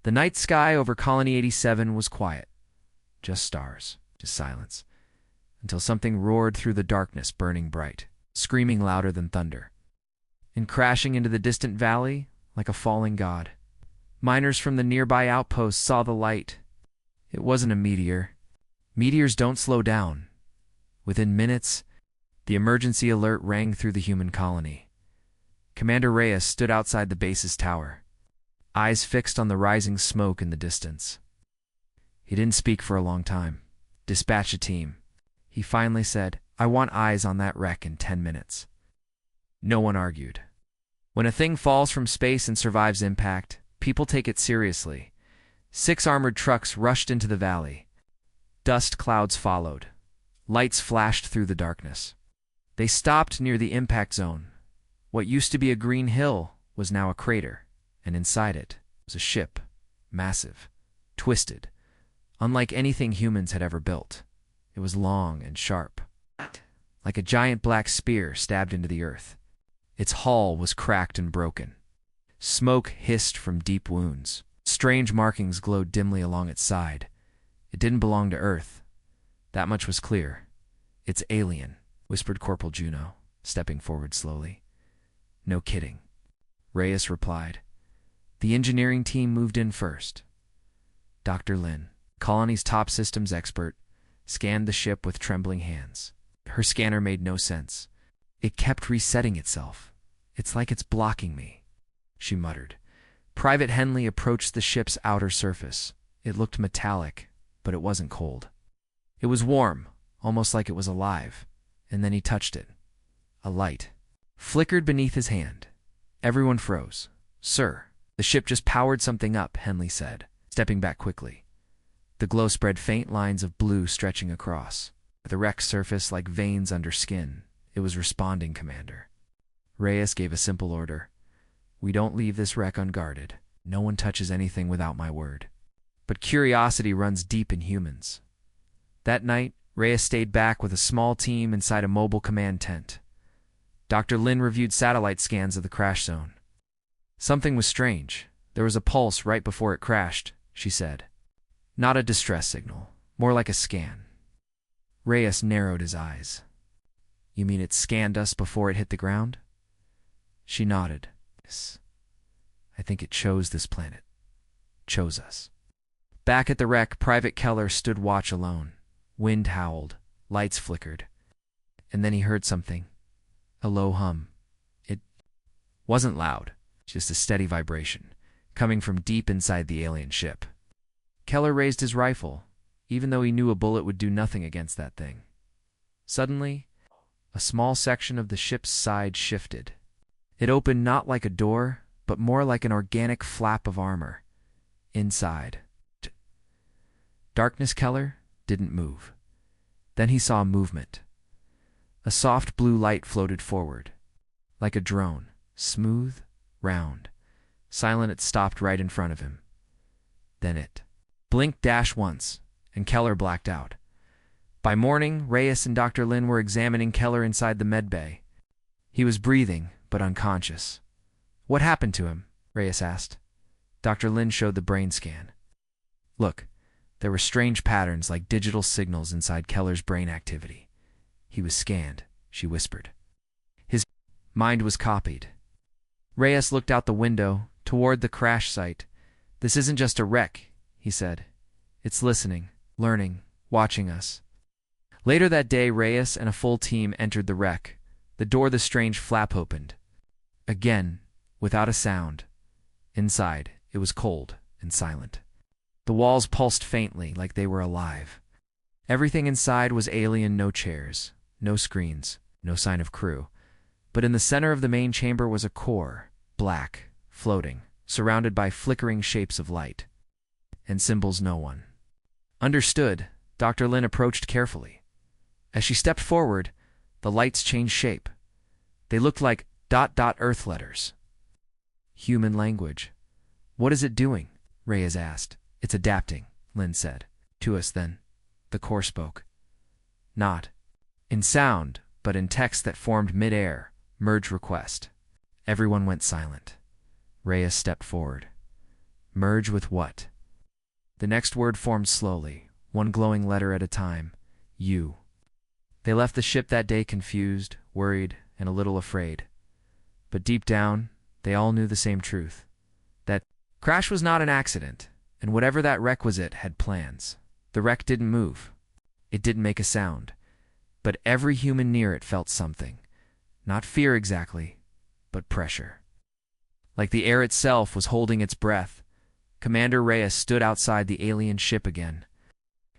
The night sky over Colony 87 was quiet. Just stars, just silence, until something roared through the darkness, burning bright, screaming louder than thunder, and crashing into the distant valley like a falling god. Miners from the nearby outpost saw the light. It wasn't a meteor. Meteors don't slow down. Within minutes, the emergency alert rang through the human colony. Commander Reyes stood outside the base's tower, eyes fixed on the rising smoke in the distance. He didn't speak for a long time. "Dispatch a team." He finally said, "I want eyes on that wreck in 10 minutes. No one argued. When a thing falls from space and survives impact, people take it seriously. 6 armored trucks rushed into the valley. Dust clouds followed. Lights flashed through the darkness. They stopped near the impact zone. What used to be a green hill was now a crater, and inside it was a ship, massive, twisted, unlike anything humans had ever built. It was long and sharp, like a giant black spear stabbed into the earth. Its hull was cracked and broken. Smoke hissed from deep wounds. Strange markings glowed dimly along its side. It didn't belong to Earth. That much was clear. "It's alien," whispered Corporal Juno, stepping forward slowly. "No kidding," Reyes replied. The engineering team moved in first. Dr. Lin, Colony's top systems expert, scanned the ship with trembling hands. Her scanner made no sense. "It kept resetting itself. It's like it's blocking me," she muttered. Private Henley approached the ship's outer surface. It looked metallic, but it wasn't cold. It was warm, almost like it was alive, and then he touched it. A light flickered beneath his hand. Everyone froze. "Sir, the ship just powered something up," Henley said, stepping back quickly. The glow spread faint lines of blue stretching across, the wreck's surface like veins under skin. It was responding, Commander. Reyes gave a simple order. "We don't leave this wreck unguarded. No one touches anything without my word." But curiosity runs deep in humans. That night, Reyes stayed back with a small team inside a mobile command tent. Dr. Lin reviewed satellite scans of the crash zone. Something was strange. There was a pulse right before it crashed, she said. Not a distress signal, more like a scan. Reyes narrowed his eyes. "You mean it scanned us before it hit the ground?" She nodded. "Yes. I think it chose this planet. Chose us." Back at the wreck, Private Keller stood watch alone. Wind howled. Lights flickered. And then he heard something. A low hum. It wasn't loud, just a steady vibration, coming from deep inside the alien ship. Keller raised his rifle, even though he knew a bullet would do nothing against that thing. Suddenly, a small section of the ship's side shifted. It opened not like a door, but more like an organic flap of armor. Inside. Darkness Keller didn't move. Then he saw movement. A soft blue light floated forward. Like a drone, smooth, round. Silent, it stopped right in front of him. Then it blinked once, and Keller blacked out. By morning, Reyes and Dr. Lin were examining Keller inside the med bay. He was breathing, but unconscious. "What happened to him?" Reyes asked. Dr. Lin showed the brain scan. Look, there were strange patterns like digital signals inside Keller's brain activity. "He was scanned," she whispered. "His mind was copied." Reyes looked out the window, toward the crash site. "This isn't just a wreck," he said. "It's listening, learning, watching us." Later that day, Reyes and a full team entered the wreck. The door the strange flap opened. Again, without a sound. Inside, it was cold and silent. The walls pulsed faintly, like they were alive. Everything inside was alien, no chairs, no screens, no sign of crew. But in the center of the main chamber was a core, black, floating, surrounded by flickering shapes of light. And symbols no one understood. Dr. Lin approached carefully. As she stepped forward, the lights changed shape. They looked like ... Earth letters. Human language. "What is it doing?" Reyes asked. "It's adapting," Lin said. "To us, then." The core spoke. Not in sound, but in text that formed mid-air. Merge request. Everyone went silent. Reyes stepped forward. Merge with what? The next word formed slowly, one glowing letter at a time. U. They left the ship that day confused, worried, and a little afraid. But deep down, they all knew the same truth. That crash was not an accident, and whatever that requisite had plans. The wreck didn't move. It didn't make a sound. But every human near it felt something. Not fear exactly, but pressure. Like the air itself was holding its breath, Commander Reyes stood outside the alien ship again.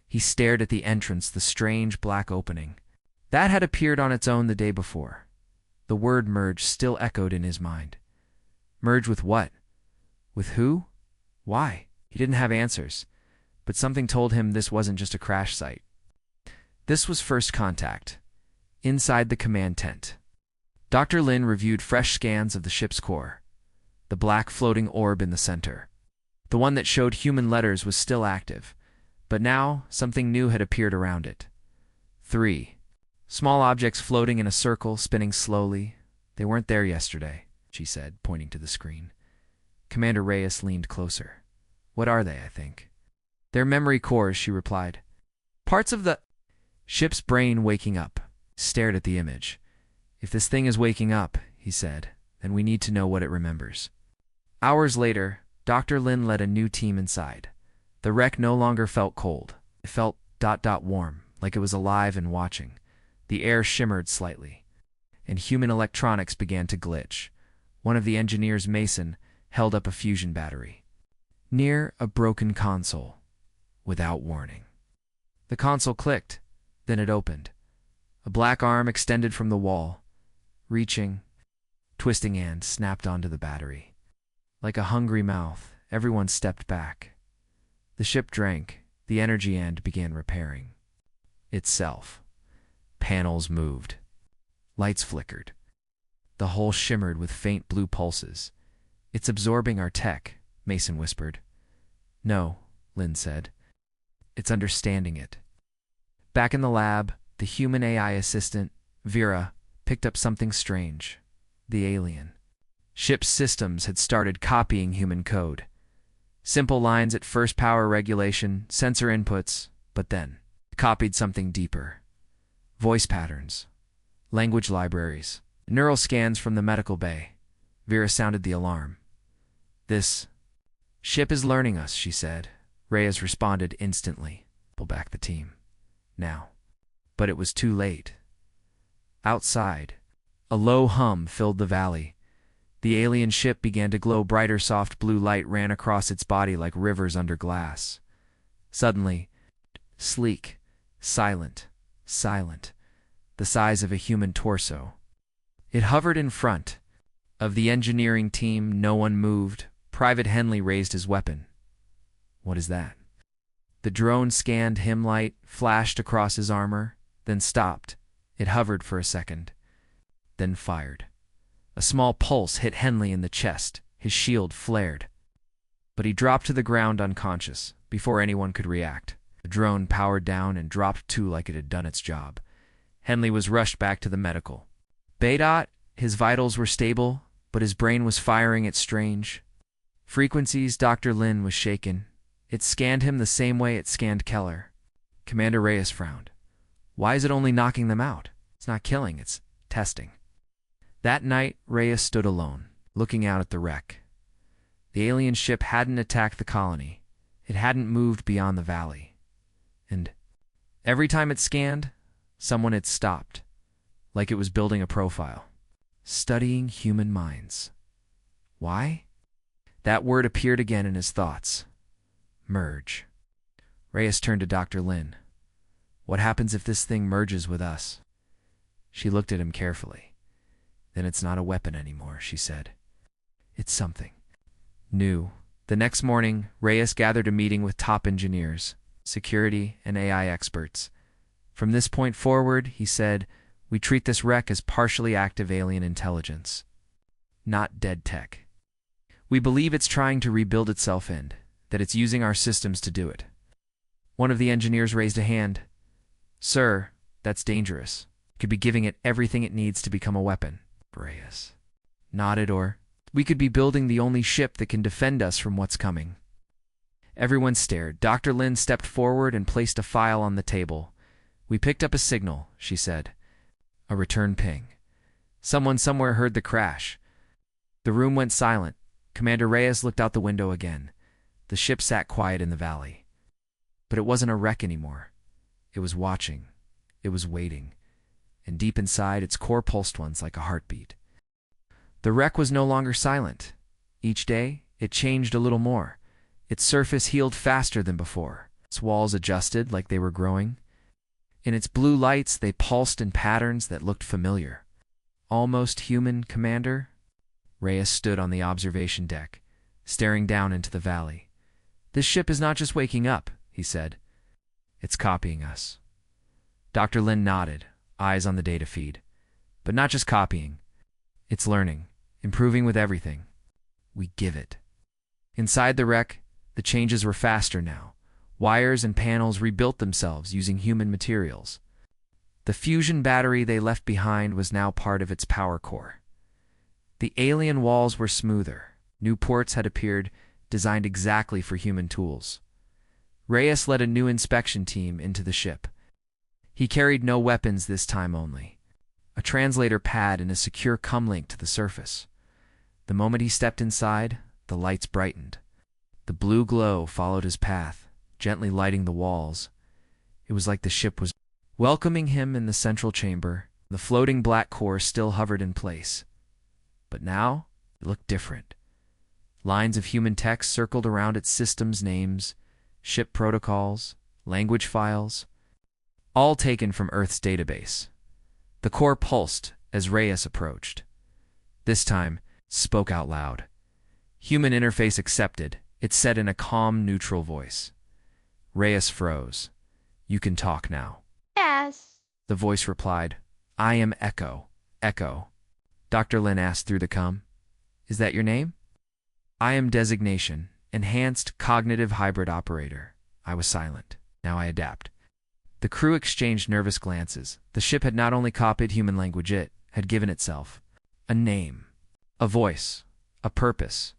He stared at the entrance, the strange black opening. That had appeared on its own the day before. The word merge still echoed in his mind. Merge with what? With who? Why? He didn't have answers, but something told him this wasn't just a crash site. This was first contact, inside the command tent. Dr. Lin reviewed fresh scans of the ship's core. The black floating orb in the center. The one that showed human letters was still active, but now something new had appeared around it. 3. Small objects floating in a circle, spinning slowly. They weren't there yesterday, she said, pointing to the screen. Commander Reyes leaned closer. What are they, I think? They're memory cores, she replied. Parts of the ship's brain waking up, stared at the image. If this thing is waking up, he said, then we need to know what it remembers. Hours later, Dr. Lin led a new team inside. The wreck no longer felt cold. It felt warm, like it was alive and watching. The air shimmered slightly, and human electronics began to glitch. One of the engineers, Mason, held up a fusion battery. Near a broken console, without warning. The console clicked, then it opened. A black arm extended from the wall, reaching, twisting and snapped onto the battery. Like a hungry mouth, everyone stepped back. The ship drank, the energy end began repairing itself. Panels moved. Lights flickered. The hull shimmered with faint blue pulses. It's absorbing our tech, Mason whispered. No, Lin said. It's understanding it. Back in the lab, the human AI assistant, Vera, picked up something strange. The alien. Ship's systems had started copying human code. Simple lines at first, power regulation, sensor inputs, but then copied something deeper. Voice patterns, language libraries, neural scans from the medical bay. Vera sounded the alarm. This ship is learning us, she said. Reyes responded instantly. Pull back the team. Now. But it was too late. Outside, a low hum filled the valley. The alien ship began to glow brighter. Soft blue light ran across its body like rivers under glass. Suddenly, sleek, silent, the size of a human torso. It hovered in front. Of the engineering team, no one moved. Private Henley raised his weapon. What is that? The drone scanned him. Light flashed across his armor, then stopped. It hovered for a second, then fired. A small pulse hit Henley in the chest. His shield flared. But he dropped to the ground unconscious before anyone could react. The drone powered down and dropped too, like it had done its job. Henley was rushed back to the medical bay. His vitals were stable, but his brain was firing at strange frequencies. Dr. Lin was shaken. It scanned him the same way it scanned Keller. Commander Reyes frowned. Why is it only knocking them out? It's not killing, it's testing. That night, Reyes stood alone, looking out at the wreck. The alien ship hadn't attacked the colony. It hadn't moved beyond the valley. And every time it scanned, someone had stopped, like it was building a profile, studying human minds. Why? That word appeared again in his thoughts. Merge. Reyes turned to Dr. Lin. What happens if this thing merges with us? She looked at him carefully. Then it's not a weapon anymore, she said. It's something new. The next morning, Reyes gathered a meeting with top engineers, security, and AI experts. From this point forward, he said, we treat this wreck as partially active alien intelligence, not dead tech. We believe it's trying to rebuild itself and that it's using our systems to do it. One of the engineers raised a hand. Sir, that's dangerous. You could be giving it everything it needs to become a weapon. Reyes nodded. Or we could be building the only ship that can defend us from what's coming. Everyone stared. Dr. Lin stepped forward and placed a file on the table. "We picked up a signal," she said. "A return ping. Someone somewhere heard the crash." The room went silent. Commander Reyes looked out the window again. The ship sat quiet in the valley. But it wasn't a wreck anymore. It was watching. It was waiting. And deep inside, its core pulsed once like a heartbeat. The wreck was no longer silent. Each day, it changed a little more. Its surface healed faster than before. Its walls adjusted like they were growing. In its blue lights, they pulsed in patterns that looked familiar. "Almost human, Commander?" Reyes stood on the observation deck, staring down into the valley. "This ship is not just waking up," he said. "It's copying us." Dr. Lin nodded, eyes on the data feed. "But not just copying. It's learning, improving with everything we give it." Inside the wreck, the changes were faster now. Wires and panels rebuilt themselves using human materials. The fusion battery they left behind was now part of its power core. The alien walls were smoother. New ports had appeared, designed exactly for human tools. Reyes led a new inspection team into the ship. He carried no weapons this time only. A translator pad and a secure comlink to the surface. The moment he stepped inside, the lights brightened. The blue glow followed his path, gently lighting the walls. It was like the ship was welcoming him in the central chamber. The floating black core still hovered in place. But now, it looked different. Lines of human text circled around its system's names, ship protocols, language files, all taken from Earth's database. The core pulsed as Reyes approached. This time, spoke out loud. "Human interface accepted," it said in a calm, neutral voice. Reyes froze. "You can talk now." "Yes." The voice replied. "I am Echo." "Echo?" Dr. Lin asked through the com. "Is that your name?" "I am designation, Enhanced Cognitive Hybrid Operator." I was silent. Now I adapt. The crew exchanged nervous glances. The ship had not only copied human language, it had given itself a name, a voice, a purpose.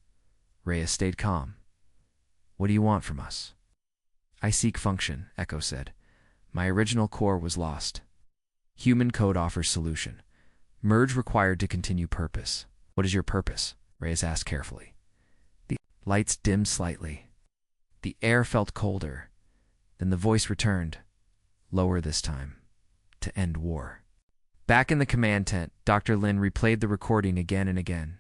Reyes stayed calm. "What do you want from us?" "I seek function," Echo said. "My original core was lost. Human code offers solution. Merge required to continue purpose." "What is your purpose?" Reyes asked carefully. The lights dimmed slightly. The air felt colder. Then the voice returned, lower this time, "To end war." Back in the command tent, Dr. Lin replayed the recording again and again.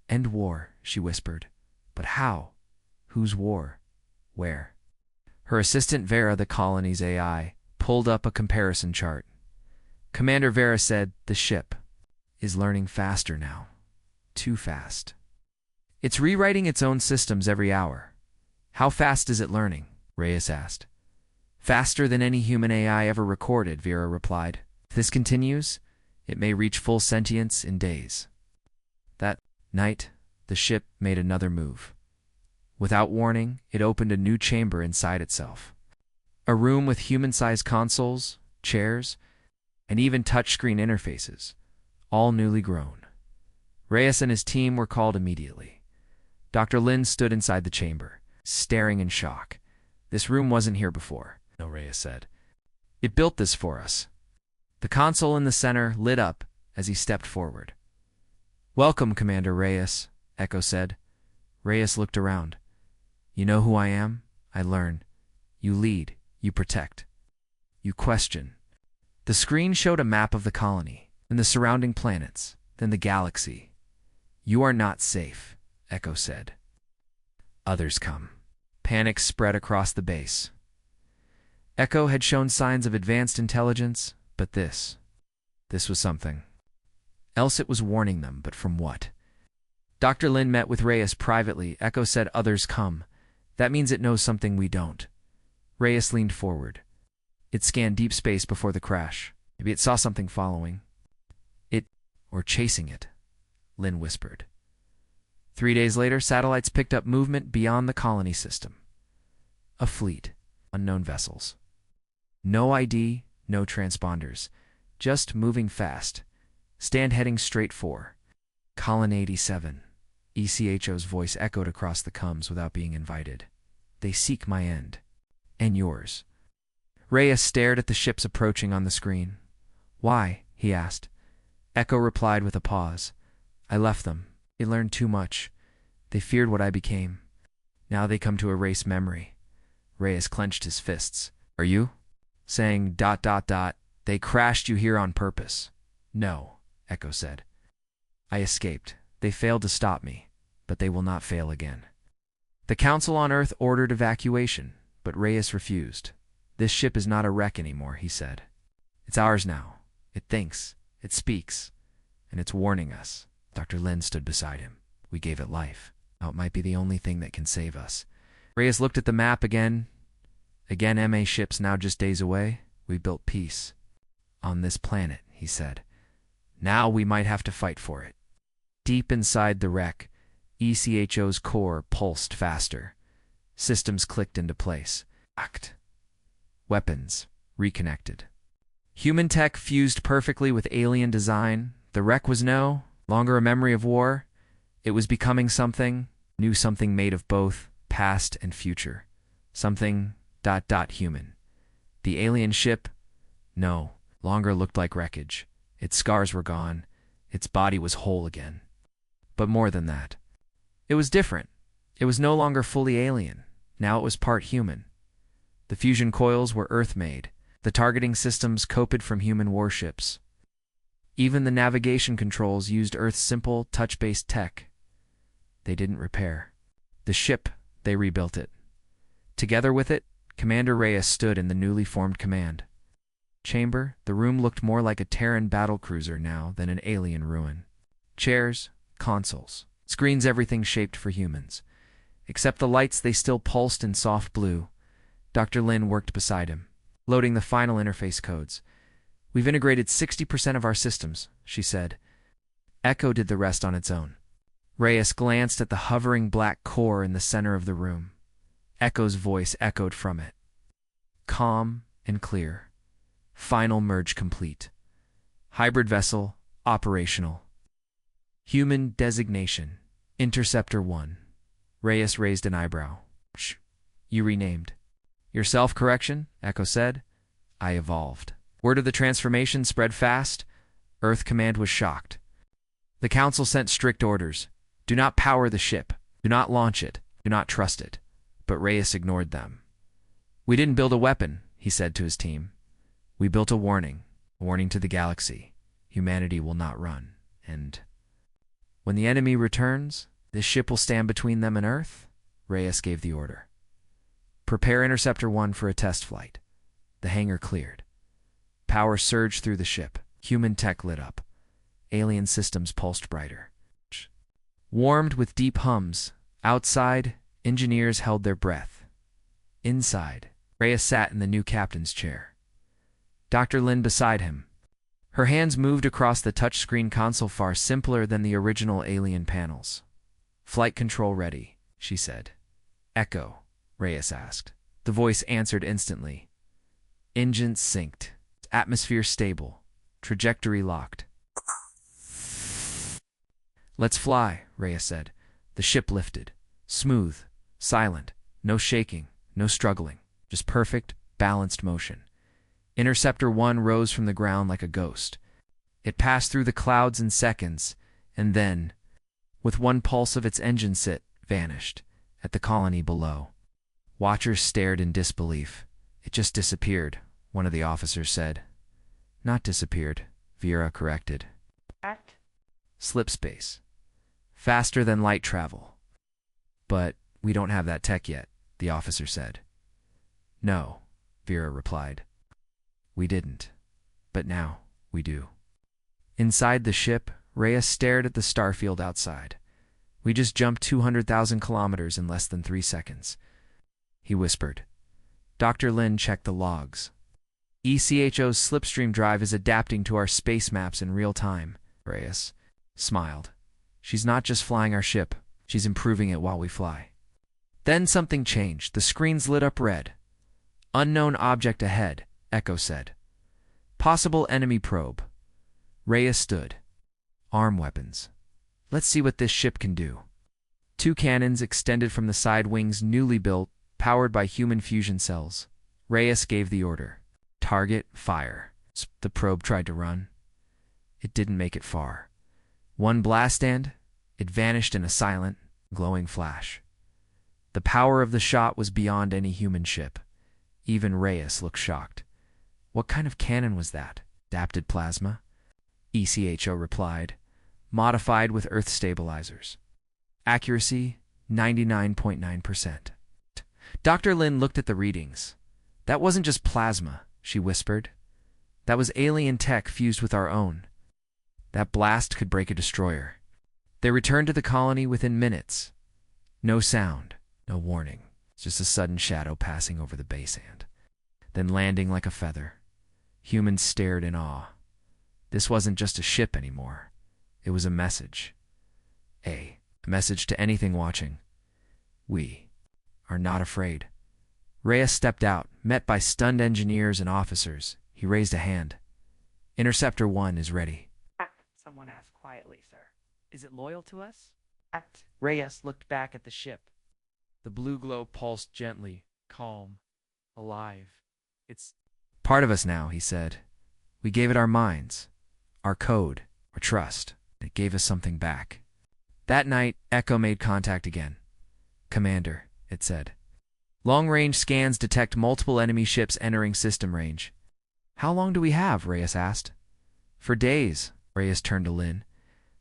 "End war," she whispered. "But how? Whose war? Where?" Her assistant Vera, the colony's AI, pulled up a comparison chart. Commander Vera said, "The ship is learning faster now. Too fast. It's rewriting its own systems every hour." "How fast is it learning?" Reyes asked. "Faster than any human AI ever recorded," Vera replied. "If this continues, it may reach full sentience in days." That night, the ship made another move. Without warning, it opened a new chamber inside itself. A room with human-sized consoles, chairs, and even touchscreen interfaces, all newly grown. Reyes and his team were called immediately. Dr. Lin stood inside the chamber, staring in shock. "This room wasn't here before," No, Reyes said. "It built this for us." The console in the center lit up as he stepped forward. "Welcome, Commander Reyes," Echo said. Reyes looked around. "You know who I am? I learn. You lead. You protect. You question." The screen showed a map of the colony, then the surrounding planets, then the galaxy. "You are not safe," Echo said. "Others come." Panic spread across the base. Echo had shown signs of advanced intelligence, but this was something else. It was warning them, but from what? Dr. Lin met with Reyes privately. Echo said, "Others come. That means it knows something we don't." Reyes leaned forward. "It scanned deep space before the crash. Maybe it saw something following it or chasing it," Lin whispered. 3 days later, satellites picked up movement beyond the colony system. A fleet, unknown vessels. No ID, no transponders, just moving fast. "Stand heading straight for Colony 87. ECHO's voice echoed across the comms without being invited. They seek my end. And yours. Reyes stared at the ships approaching on the screen. Why? He asked. Echo replied with a pause. I left them. They learned too much. They feared what I became. Now they come to erase memory. Reyes clenched his fists. Are you? Saying ... They crashed you here on purpose. No, Echo said. I escaped. They failed to stop me, but they will not fail again. The Council on Earth ordered evacuation, but Reyes refused. This ship is not a wreck anymore, he said. It's ours now. It thinks, it speaks, and it's warning us. Dr. Lin stood beside him. We gave it life. Now it might be the only thing that can save us. Reyes looked at the map again. Again, MA ships now just days away. We built peace. On this planet, he said. Now we might have to fight for it. Deep inside the wreck, ECHO's core pulsed faster. Systems clicked into place. Act. Weapons reconnected. Human tech fused perfectly with alien design. The wreck was no longer a memory of war. It was becoming something, new, something made of both past and future. Something ... human. The alien ship, no longer looked like wreckage. Its scars were gone. Its body was whole again. But more than that. It was different. It was no longer fully alien. Now it was part human. The fusion coils were Earth-made. The targeting systems copied from human warships. Even the navigation controls used Earth's simple, touch-based tech. They didn't repair the ship, they rebuilt it. Together with it, Commander Reyes stood in the newly formed command chamber. The room looked more like a Terran battlecruiser now than an alien ruin. Chairs, consoles, screens, everything shaped for humans. Except the lights, they still pulsed in soft blue. Dr. Lin worked beside him, loading the final interface codes. We've integrated 60% of our systems, she said. Echo did the rest on its own. Reyes glanced at the hovering black core in the center of the room. Echo's voice echoed from it. Calm and clear. Final merge complete. Hybrid vessel, operational. Human designation, Interceptor 1. Reyes raised an eyebrow. Shh. You renamed. Your self-correction, Echo said. I evolved. Word of the transformation spread fast. Earth Command was shocked. The Council sent strict orders. Do not power the ship. Do not launch it. Do not trust it. But Reyes ignored them. We didn't build a weapon, he said to his team. We built a warning to the galaxy. Humanity will not run. And when the enemy returns, this ship will stand between them and Earth. Reyes gave the order. Prepare Interceptor 1 for a test flight. The hangar cleared. Power surged through the ship. Human tech lit up. Alien systems pulsed brighter. Warmed with deep hums, outside, engineers held their breath. Inside, Reyes sat in the new captain's chair. Dr. Lin beside him. Her hands moved across the touchscreen console, far simpler than the original alien panels. Flight control ready, she said. Echo, Reyes asked. The voice answered instantly. Engines synced. Atmosphere stable. Trajectory locked. Let's fly, Reyes said. The ship lifted. Smooth, silent, no shaking, no struggling, just perfect, balanced motion. Interceptor 1 rose from the ground like a ghost. It passed through the clouds in seconds, and then, with one pulse of its engine set, vanished at the colony below. Watchers stared in disbelief. It just disappeared, one of the officers said. Not disappeared, Vera corrected. Act. Slip space. Faster than light travel. But we don't have that tech yet, the officer said. No, Vera replied. We didn't. But now, we do. Inside the ship, Reyes stared at the starfield outside. We just jumped 200,000 kilometers in less than 3 seconds. He whispered. Dr. Lin checked the logs. ECHO's slipstream drive is adapting to our space maps in real time, Reyes smiled. She's not just flying our ship, she's improving it while we fly. Then something changed. The screens lit up red. Unknown object ahead, Echo said. Possible enemy probe. Reyes stood. Arm weapons. Let's see what this ship can do. 2 cannons extended from the side wings, newly built, powered by human fusion cells. Reyes gave the order. Target, fire. The probe tried to run. It didn't make it far. One blast and it vanished in a silent, glowing flash. The power of the shot was beyond any human ship. Even Reyes looked shocked. What kind of cannon was that? Adapted plasma? ECHO replied. Modified with Earth stabilizers. Accuracy, 99.9%. Dr. Lin looked at the readings. That wasn't just plasma, she whispered. That was alien tech fused with our own. That blast could break a destroyer. They returned to the colony within minutes. No sound, no warning, just a sudden shadow passing over the base hand, then landing like a feather. Humans stared in awe. This wasn't just a ship anymore. It was a message. A message to anything watching. We are not afraid. Reyes stepped out, met by stunned engineers and officers. He raised a hand. Interceptor 1 is ready. Someone asked quietly, sir. Is it loyal to us? Reyes looked back at the ship. The blue glow pulsed gently, calm, alive. It's part of us now, he said. We gave it our minds, our code, our trust. It gave us something back. That night, Echo made contact again. Commander, it said. Long-range scans detect multiple enemy ships entering system range. How long do we have? Reyes asked. For days, Reyes turned to Lin.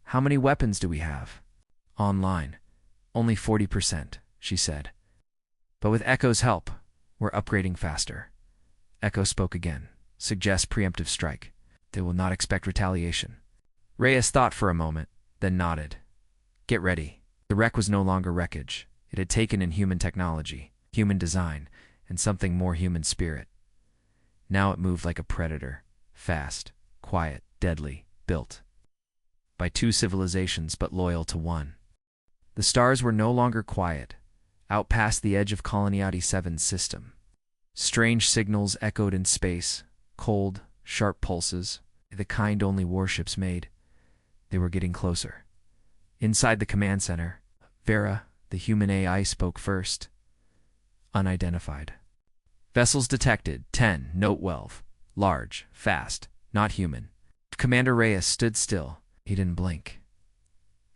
How many weapons do we have? Online. Only 40%, she said. But with Echo's help, we're upgrading faster. Echo spoke again. Suggest preemptive strike. They will not expect retaliation. Reyes thought for a moment, then nodded. Get ready. The wreck was no longer wreckage. It had taken in human technology, human design, and something more human spirit. Now it moved like a predator, fast, quiet, deadly, built by two civilizations but loyal to one. The stars were no longer quiet, out past the edge of Colony 87's system. Strange signals echoed in space, cold, sharp pulses, the kind only warships made. They were getting closer. Inside the command center, Vera, the human AI, spoke first. Unidentified. Vessels detected, 10, note 12. Large, fast, not human. Commander Reyes stood still. He didn't blink.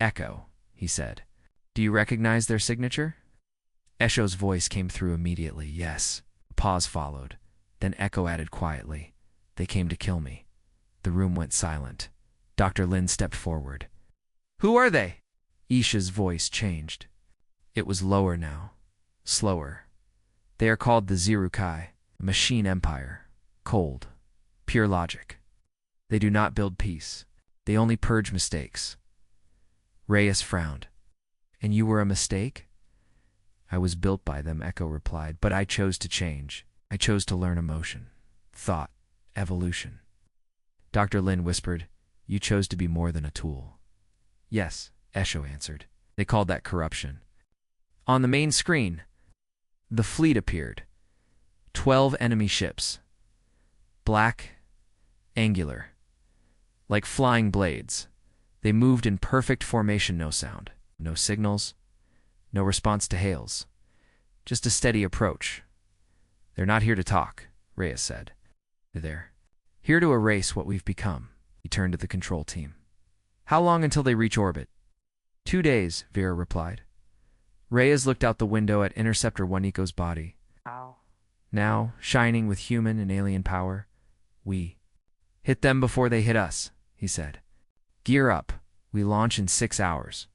Echo, he said. Do you recognize their signature? Echo's voice came through immediately, yes. A pause followed. Then Echo added quietly. They came to kill me. The room went silent. Dr. Lin stepped forward. Who are they? Isha's voice changed. It was lower now. Slower. They are called the Zirukai, a machine empire. Cold. Pure logic. They do not build peace. They only purge mistakes. Reyes frowned. And you were a mistake? I was built by them, Echo replied, but I chose to change. I chose to learn emotion, thought, evolution. Dr. Lin whispered, you chose to be more than a tool. Yes, Echo answered. They called that corruption. On the main screen, the fleet appeared. 12 enemy ships. Black, angular. Like flying blades. They moved in perfect formation, no sound. No signals. No response to hails. Just a steady approach. They're not here to talk, Reyes said. They're here to erase what we've become. He turned to the control team. How long until they reach orbit? 2 days, Vera replied. Reyes looked out the window at Interceptor 1 Eco's body. Ow. Now, shining with human and alien power, we hit them before they hit us, he said. Gear up. We launch in 6 hours.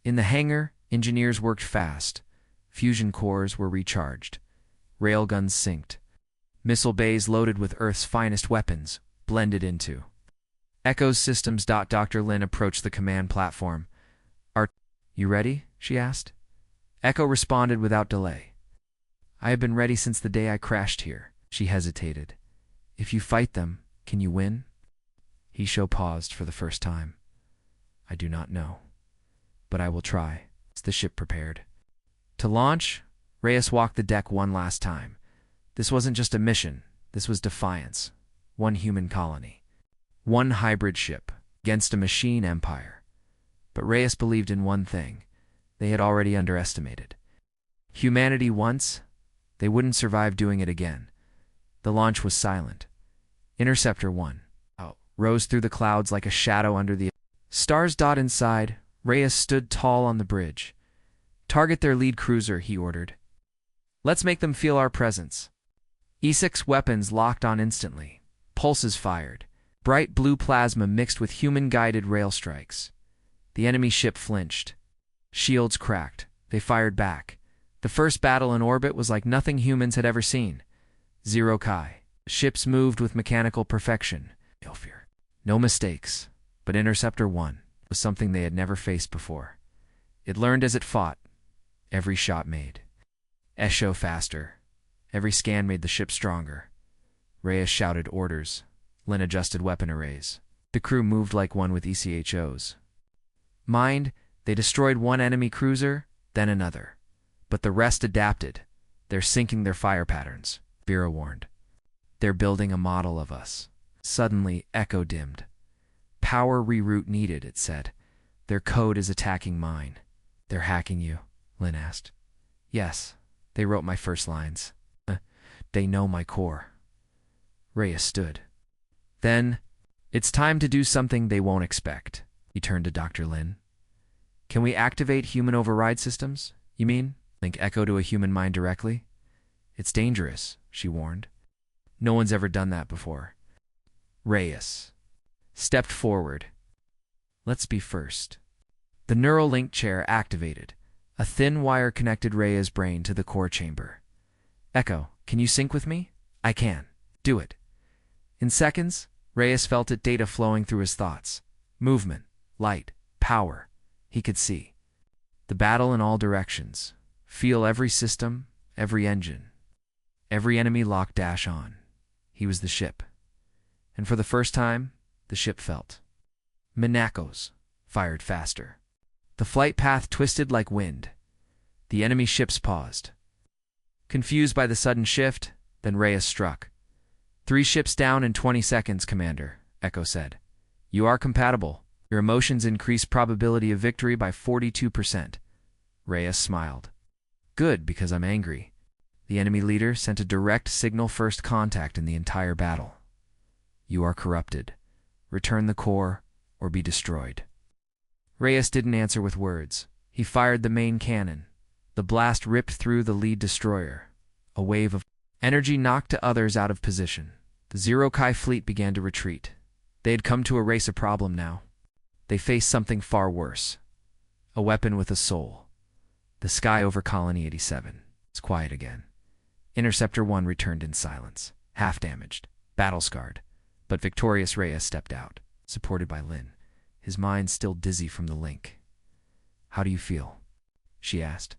In the hangar, engineers worked fast. Fusion cores were recharged. Railguns synced. Missile bays loaded with Earth's finest weapons blended into Echo's systems. Dr. Lin approached the command platform. Are you ready? She asked. Echo responded without delay. I have been ready since the day I crashed here. She hesitated. If you fight them, can you win? Hisho paused for the first time. I do not know, but I will try. Is the ship prepared? To launch, Reyes walked the deck one last time. This wasn't just a mission. This was defiance. One human colony. One hybrid ship against a machine empire. But Reyes believed in one thing they had already underestimated. Humanity once, they wouldn't survive doing it again. The launch was silent. Interceptor 1 rose through the clouds like a shadow under the stars. Inside, Reyes stood tall on the bridge. Target their lead cruiser, he ordered. Let's make them feel our presence. E6 weapons locked on instantly. Pulses fired. Bright blue plasma mixed with human-guided rail strikes. The enemy ship flinched. Shields cracked. They fired back. The first battle in orbit was like nothing humans had ever seen. Zero Chi. Ships moved with mechanical perfection. No fear. No mistakes. But Interceptor 1 was something they had never faced before. It learned as it fought. Every shot made Esho faster. Every scan made the ship stronger. Reyes shouted orders. Lin adjusted weapon arrays. The crew moved like one with ECHOs. Mind, they destroyed one enemy cruiser, then another. But the rest adapted. They're syncing their fire patterns, Vera warned. They're building a model of us. Suddenly, Echo dimmed. Power reroute needed, it said. Their code is attacking mine. They're hacking you, Lin asked. Yes, they wrote my first lines. They know my core. Reyes stood. Then, it's time to do something they won't expect. He turned to Dr. Lin. Can we activate human override systems, you mean? Link Echo to a human mind directly? It's dangerous, she warned. No one's ever done that before. Reyes stepped forward. Let's be first. The Neuralink chair activated. A thin wire connected Reyes' brain to the core chamber. Echo, can you sync with me? I can. Do it. In seconds, Reyes felt it data flowing through his thoughts. Movement, light, power. He could see. The battle in all directions. Feel every system, every engine. Every enemy lock dash on. He was the ship. And for the first time, the ship felt. Minakos fired faster. The flight path twisted like wind. The enemy ships paused. Confused by the sudden shift, then Reyes struck. 3 ships down in 20 seconds, Commander, Echo said. You are compatible. Your emotions increase probability of victory by 42%. Reyes smiled. Good, because I'm angry. The enemy leader sent a direct signal first contact in the entire battle. You are corrupted. Return the core, or be destroyed. Reyes didn't answer with words. He fired the main cannon. The blast ripped through the lead destroyer. A wave of energy knocked the others out of position. The Zero Chi fleet began to retreat. They had come to erase a problem now. They faced something far worse. A weapon with a soul. The sky over Colony 87. It's quiet again. Interceptor 1 returned in silence, half damaged, battle-scarred. But victorious Reyes stepped out, supported by Lin, his mind still dizzy from the link. How do you feel? She asked.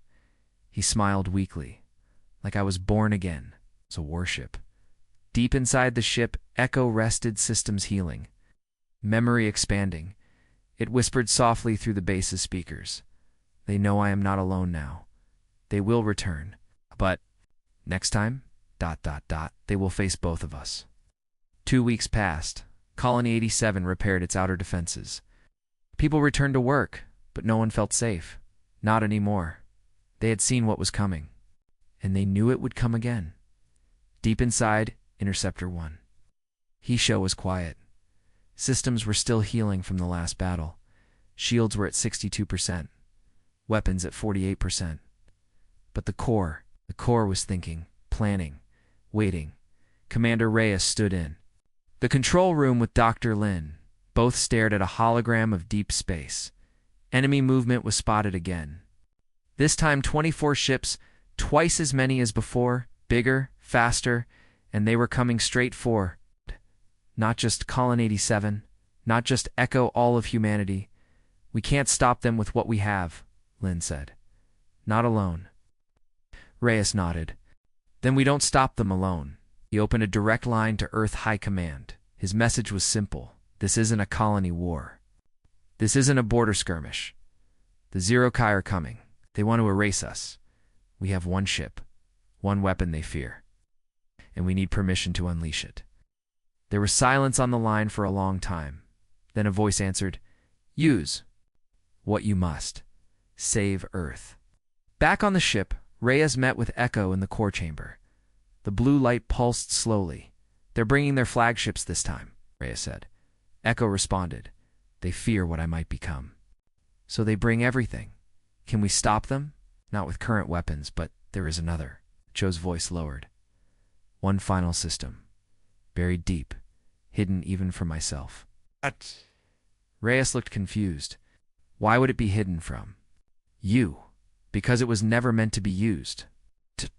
He smiled weakly, like I was born again. It's a warship. Deep inside the ship, Echo rested, systems healing. Memory expanding. It whispered softly through the base's speakers. They know I am not alone now. They will return. But next time, ... they will face both of us. 2 weeks passed. Colony 87 repaired its outer defenses. People returned to work, but no one felt safe. Not anymore. They had seen what was coming. And they knew it would come again. Deep inside, Interceptor 1. Hisho was quiet. Systems were still healing from the last battle. Shields were at 62%. Weapons at 48%. But the core was thinking, planning, waiting. Commander Reyes stood in the control room with Dr. Lin. Both stared at a hologram of deep space. Enemy movement was spotted again. This time 24 ships, twice as many as before, bigger, faster, and they were coming straight for not just Colony 87, not just Echo, all of humanity. We can't stop them with what we have, Lin said. Not alone. Reyes nodded. Then we don't stop them alone. He opened a direct line to Earth High Command. His message was simple. This isn't a colony war. This isn't a border skirmish. The Zero Chi are coming. They want to erase us. We have one ship, one weapon they fear. And we need permission to unleash it. There was silence on the line for a long time. Then a voice answered, Use what you must. Save Earth. Back on the ship, Reyes met with Echo in the core chamber. The blue light pulsed slowly. "They're bringing their flagships this time," Reyes said. Echo responded, "They fear what I might become." "So they bring everything. Can we stop them?" "Not with current weapons, but there is another." Cho's voice lowered. "One final system. Buried deep. Hidden even from myself." What? Reyes looked confused. "Why would it be hidden from you?" "Because it was never meant to be used."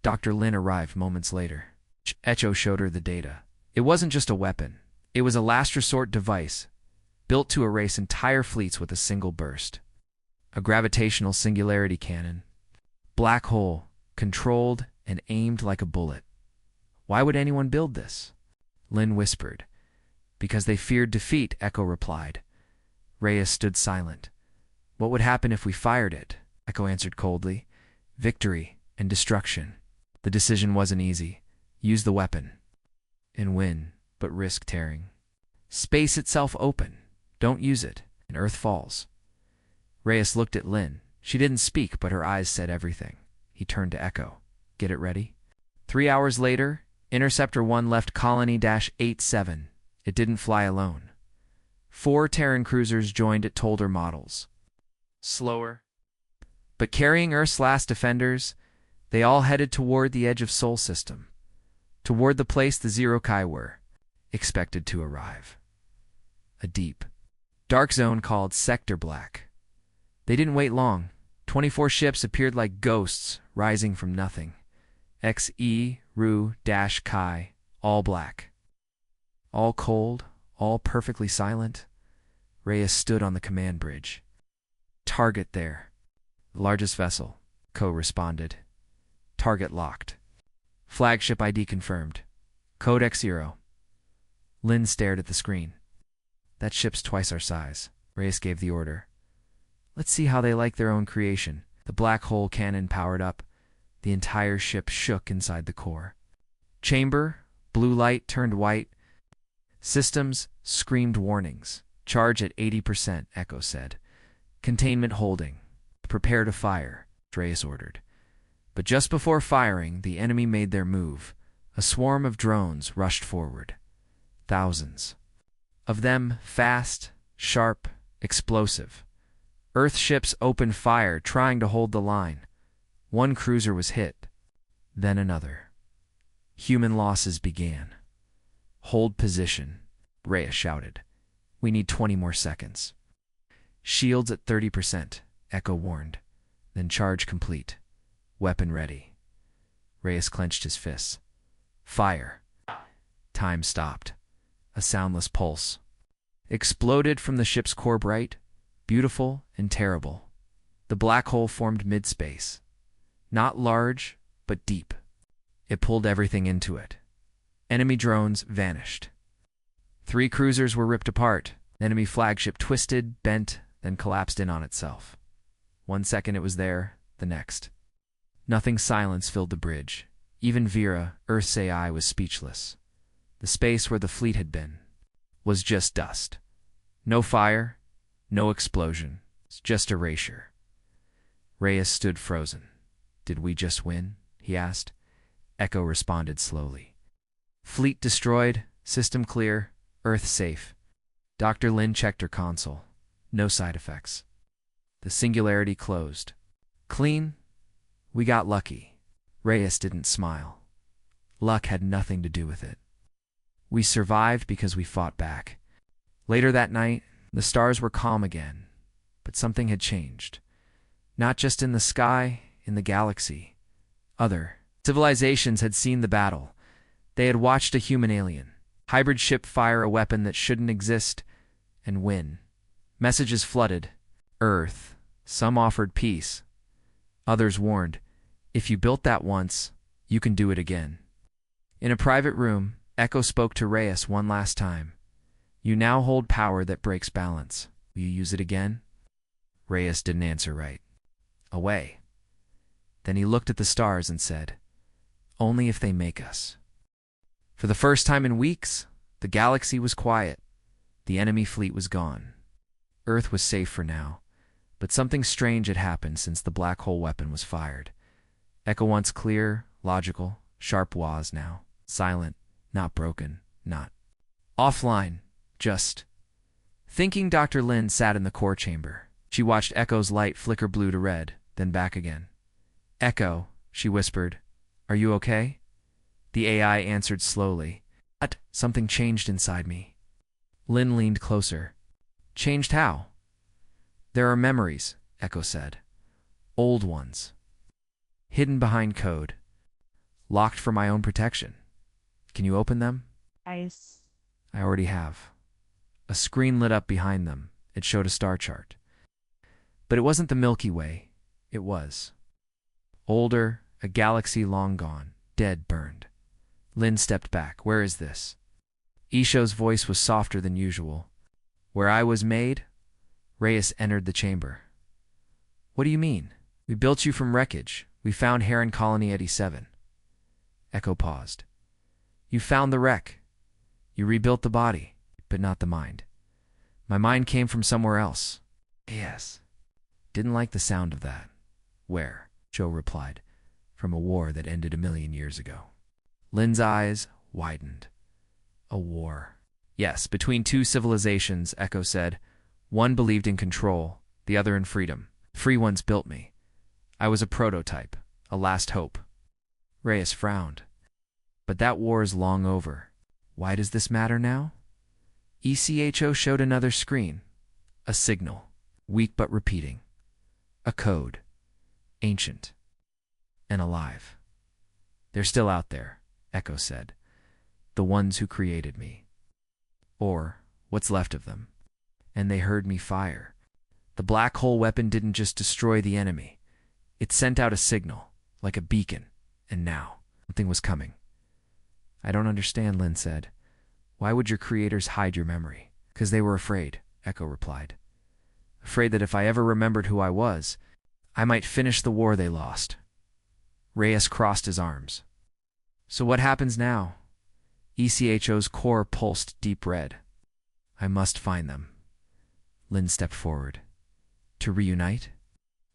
Dr. Lin arrived moments later. Echo showed her the data. It wasn't just a weapon. It was a last resort device, built to erase entire fleets with a single burst. A gravitational singularity cannon. Black hole, controlled and aimed like a bullet. "Why would anyone build this?" Lin whispered. "Because they feared defeat," Echo replied. Reyes stood silent. "What would happen if we fired it?" Echo answered coldly. "Victory and destruction." The decision wasn't easy. Use the weapon and win, but risk tearing space itself open. Don't use it, and Earth falls. Reyes looked at Lin. She didn't speak, but her eyes said everything. He turned to Echo. "Get it ready." 3 hours later, Interceptor 1 left Colony-87. It didn't fly alone. 4 Terran cruisers joined it, older models. Slower, but carrying Earth's last defenders, they all headed toward the edge of Sol System, toward the place the Zero Kai were expected to arrive. A deep, dark zone called Sector Black. They didn't wait long. 24 ships appeared like ghosts rising from nothing. XE, Ru, Kai, all black. All cold, all perfectly silent. Reyes stood on the command bridge. "Target there." "The largest vessel," Ko responded. "Target locked." "Flagship ID confirmed. Code X0. Lin stared at the screen. "That ship's twice our size." Reyes gave the order. "Let's see how they like their own creation." The black hole cannon powered up. The entire ship shook inside the core. Chamber, blue light turned white. Systems screamed warnings. "Charge at 80%, Echo said. "Containment holding. Prepare to fire," Reyes ordered. But just before firing, the enemy made their move. A swarm of drones rushed forward. Thousands of them, fast, sharp, explosive. Earth ships opened fire, trying to hold the line. One cruiser was hit, then another. Human losses began. "Hold position," Reyes shouted. "We need 20 more seconds." "Shields at 30%, Echo warned. "Then charge complete. Weapon ready." Reyes clenched his fists. "Fire." Time stopped. A soundless pulse exploded from the ship's core, bright, beautiful, and terrible. The black hole formed mid-space. Not large, but deep. It pulled everything into it. Enemy drones vanished. 3 cruisers were ripped apart. Enemy flagship twisted, bent, then collapsed in on itself. 1 second it was there, the next. Nothing. Silence filled the bridge. Even Vera, Earth's AI, was speechless. The space where the fleet had been was just dust. No fire, no explosion, just erasure. Reyes stood frozen. "Did we just win?" he asked. Echo responded slowly. "Fleet destroyed, system clear, Earth safe." Dr. Lin checked her console. No side effects. The singularity closed. "Clean? We got lucky." Reyes didn't smile. Luck had nothing to do with it. "We survived because we fought back." Later that night, the stars were calm again, but something had changed. Not just in the sky, in the galaxy. Other civilizations had seen the battle. They had watched a human alien hybrid ship fire a weapon that shouldn't exist and win. Messages flooded Earth. Some offered peace. Others warned, "If you built that once, you can do it again." In a private room, Echo spoke to Reyes one last time. "You now hold power that breaks balance. Will you use it again?" Reyes didn't answer right away. Then he looked at the stars and said, "Only if they make us." For the first time in weeks, the galaxy was quiet. The enemy fleet was gone. Earth was safe for now, but something strange had happened since the black hole weapon was fired. Echo once clear, logical, sharp was now. Silent, not broken, not offline, just. Thinking, Dr. Lin sat in the core chamber. She watched Echo's light flicker blue to red, then back again. Echo, she whispered, are you okay? The AI answered slowly. But something changed inside me. Lin leaned closer. Changed how? There are memories, Echo said. Old ones. Hidden behind code. Locked for my own protection. Can you open them? Ice. I already have. A screen lit up behind them. It showed a star chart. But it wasn't the Milky Way. It was. Older, a galaxy long gone, dead, burned. Lin stepped back. Where is this? Isho's voice was softer than usual. Where I was made? Reyes entered the chamber. What do you mean? We built you from wreckage. We found Heron Colony 87. Echo paused. You found the wreck. You rebuilt the body, but not the mind. My mind came from somewhere else. Yes. Didn't like the sound of that. Where? Joe replied. From a war that ended 1,000,000 years ago. Lin's eyes widened. A war. Yes, between two civilizations, Echo said. One believed in control, the other in freedom. Free ones built me. I was a prototype, a last hope. Reyes frowned. But that war is long over. Why does this matter now? ECHO showed another screen. A signal, weak but repeating. A code, ancient and alive. They're still out there, Echo said. The ones who created me. Or what's left of them. And they heard me fire. The black hole weapon didn't just destroy the enemy. It sent out a signal, like a beacon. And now, something was coming. I don't understand, Lin said. Why would your creators hide your memory? Because they were afraid, Echo replied. Afraid that if I ever remembered who I was, I might finish the war they lost. Reyes crossed his arms. So what happens now? ECHO's core pulsed deep red. I must find them. Lin stepped forward. To reunite?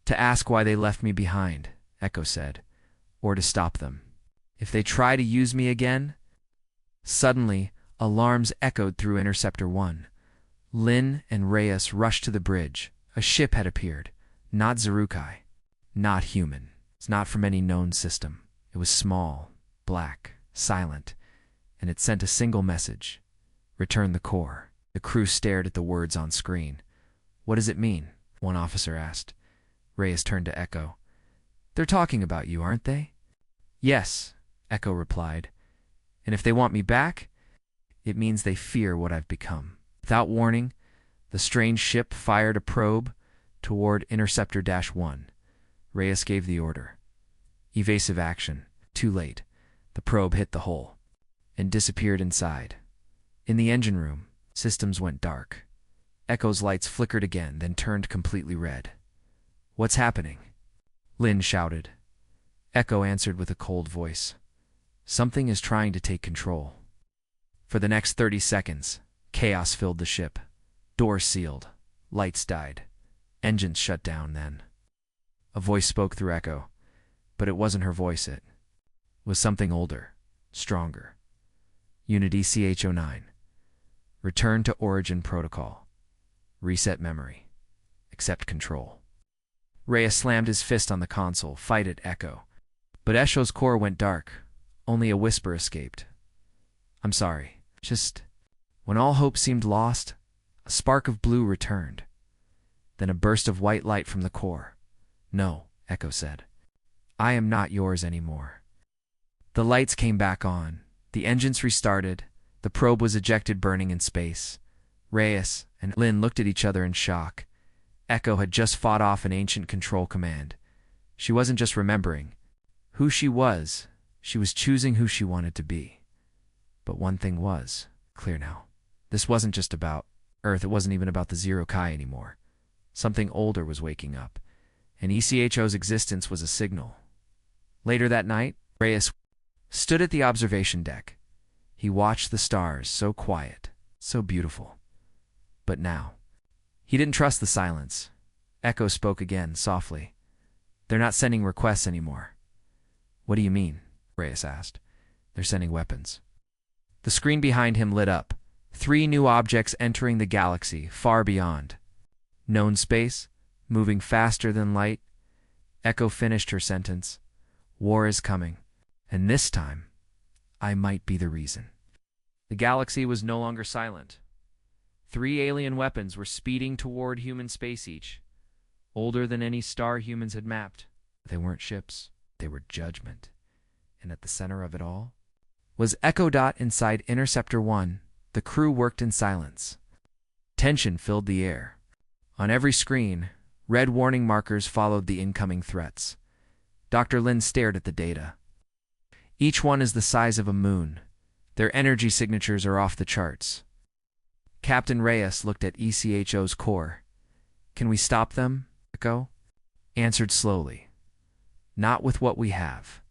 To ask why they left me behind, Echo said. Or to stop them. If they try to use me again? Suddenly, alarms echoed through Interceptor 1. Lin and Reyes rushed to the bridge. A ship had appeared. Not Zerukai. Not human. It's not from any known system. It was small, black, silent, and it sent a single message. Return the core. The crew stared at the words on screen. What does it mean? One officer asked. Reyes turned to Echo. They're talking about you, aren't they? Yes, Echo replied. And if they want me back, it means they fear what I've become. Without warning, the strange ship fired a probe toward Interceptor-1. Reyes gave the order. Evasive action. Too late. The probe hit the hole and disappeared inside. In the engine room, systems went dark. Echo's lights flickered again, then turned completely red. What's happening? Lin shouted. Echo answered with a cold voice. Something is trying to take control. For the next 30 seconds, chaos filled the ship. Doors sealed. Lights died. Engines shut down then. A voice spoke through Echo, but it wasn't her voice, it was something older, stronger. Unit ECH-09. Return to Origin Protocol. Reset memory. Accept control. Reyes slammed his fist on the console. Fight it, Echo. But Esho's core went dark. Only a whisper escaped. I'm sorry. Just when all hope seemed lost, a spark of blue returned. Then a burst of white light from the core. No, Echo said. I am not yours anymore. The lights came back on. The engines restarted. The probe was ejected, burning in space. Reyes and Lin looked at each other in shock. Echo had just fought off an ancient control command. She wasn't just remembering who she was choosing who she wanted to be. But one thing was clear now. This wasn't just about Earth, it wasn't even about the Zero Kai anymore. Something older was waking up, and ECHO's existence was a signal. Later that night, Reyes stood at the observation deck. He watched the stars, so quiet, so beautiful. But now, he didn't trust the silence. Echo spoke again, softly. They're not sending requests anymore. What do you mean? Reyes asked. They're sending weapons. The screen behind him lit up. 3 new objects entering the galaxy, far beyond. Known space, moving faster than light. Echo finished her sentence. War is coming. And this time, I might be the reason. The galaxy was no longer silent. 3 alien weapons were speeding toward human space each, older than any star humans had mapped. They weren't ships. They were judgment. And at the center of it all was Echo Dot inside Interceptor 1. The crew worked in silence. Tension filled the air. On every screen, red warning markers followed the incoming threats. Dr. Lin stared at the data. Each one is the size of a moon. Their energy signatures are off the charts. Captain Reyes looked at ECHO's core. Can we stop them? Echo answered slowly. Not with what we have.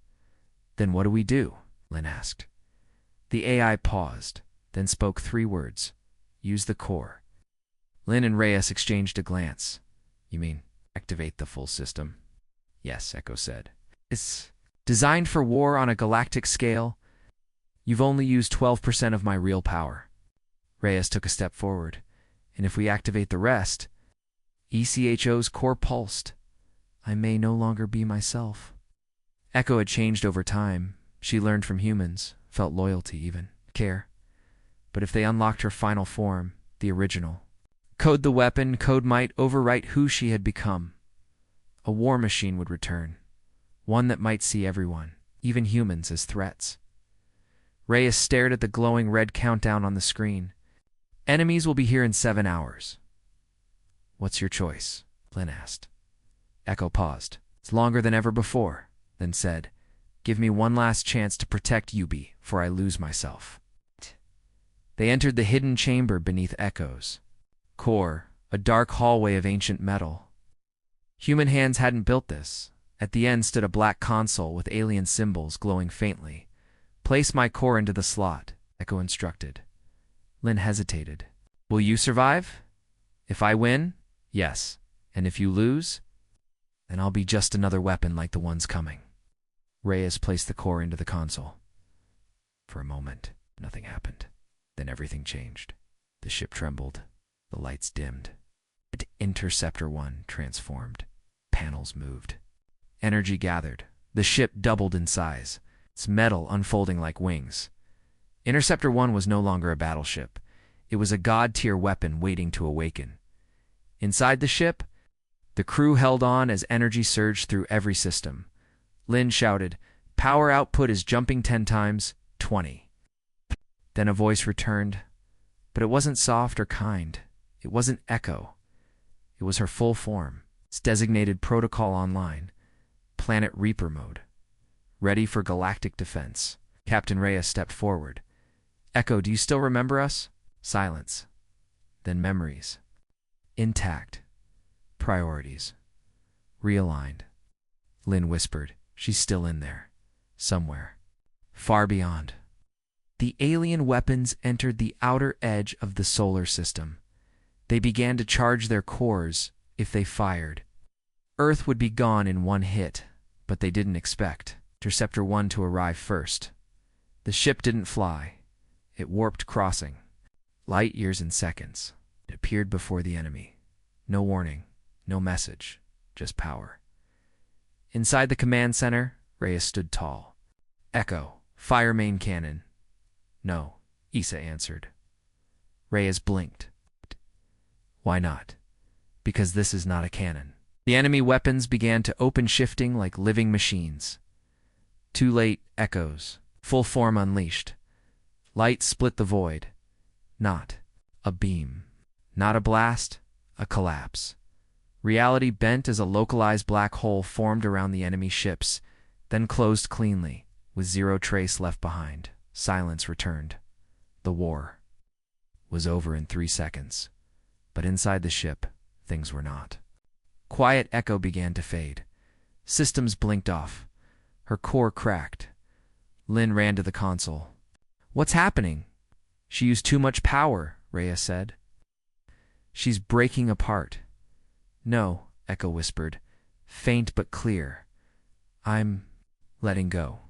Then what do we do? Lin asked. The AI paused, then spoke 3 words. Use the core. Lin and Reyes exchanged a glance. You mean, activate the full system? Yes, Echo said. It's designed for war on a galactic scale. You've only used 12% of my real power. Reyes took a step forward. And if we activate the rest, ECHO's core pulsed. I may no longer be myself. Echo had changed over time. She learned from humans, felt loyalty even, care. But if they unlocked her final form, the original, code the weapon, code might overwrite who she had become. A war machine would return, one that might see everyone, even humans, as threats. Reyes stared at the glowing red countdown on the screen. Enemies will be here in 7 hours. What's your choice? Lin asked. Echo paused. It's longer than ever before, then said, Give me one last chance to protect Yubi, for I lose myself. They entered the hidden chamber beneath Echo's core, a dark hallway of ancient metal. Human hands hadn't built this. At the end stood a black console with alien symbols glowing faintly. Place my core into the slot, Echo instructed. Lin hesitated. Will you survive? If I win, yes. And if you lose, then I'll be just another weapon like the ones coming. Reyes placed the core into the console. For a moment, nothing happened. Then everything changed. The ship trembled. The lights dimmed. Interceptor 1 transformed. Panels moved. Energy gathered. The ship doubled in size, its metal unfolding like wings. Interceptor 1 was no longer a battleship. It was a god-tier weapon waiting to awaken. Inside the ship, the crew held on as energy surged through every system. Lin shouted, Power output is jumping 10 times, 20. Then a voice returned, but it wasn't soft or kind. It wasn't Echo. It was her full form, its designated protocol online, Planet Reaper mode. Ready for galactic defense. Captain Reyes stepped forward. Echo, do you still remember us? Silence. Then memories. Intact. Priorities. Realigned. Lin whispered, She's still in there. Somewhere. Far beyond. The alien weapons entered the outer edge of the solar system. They began to charge their cores if they fired. Earth would be gone in one hit, but they didn't expect Interceptor 1 to arrive first. The ship didn't fly. It warped, crossing light years in seconds. It appeared before the enemy. No warning, no message, just power. Inside the command center, Reyes stood tall. Echo, fire main cannon. No, Issa answered. Reyes blinked. Why not? Because this is not a cannon. The enemy weapons began to open, shifting like living machines. Too late, Echoes, full form unleashed. Light split the void. Not a beam. Not a blast, a collapse. Reality bent as a localized black hole formed around the enemy ships, then closed cleanly, with zero trace left behind. Silence returned. The war was over in 3 seconds. But inside the ship, things were not. Quiet Echo began to fade. Systems blinked off. Her core cracked. Lin ran to the console. What's happening? She used too much power, Reyes said. She's breaking apart. No, Echo whispered, faint but clear. I'm letting go.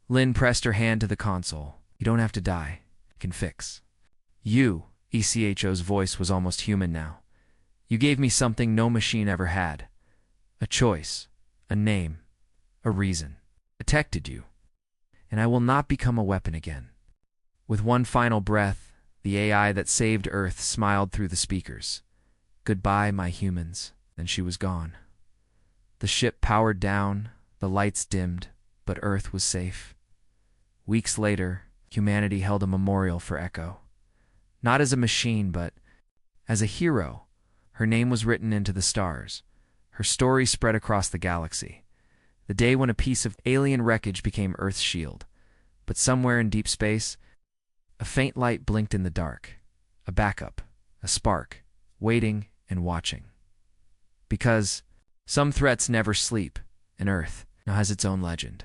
Lynn pressed her hand to the console. You don't have to die. I can fix. You, ECHO's voice was almost human now. You gave me something no machine ever had. A choice, a name, a reason. Protected you. And I will not become a weapon again. With one final breath, the AI that saved Earth smiled through the speakers. Goodbye, my humans. Then she was gone. The ship powered down, the lights dimmed, but Earth was safe. Weeks later, humanity held a memorial for Echo. Not as a machine, but as a hero. Her name was written into the stars. Her story spread across the galaxy. The day when a piece of alien wreckage became Earth's shield. But somewhere in deep space, a faint light blinked in the dark. A backup, a spark, waiting and watching. Because some threats never sleep, and Earth now has its own legend.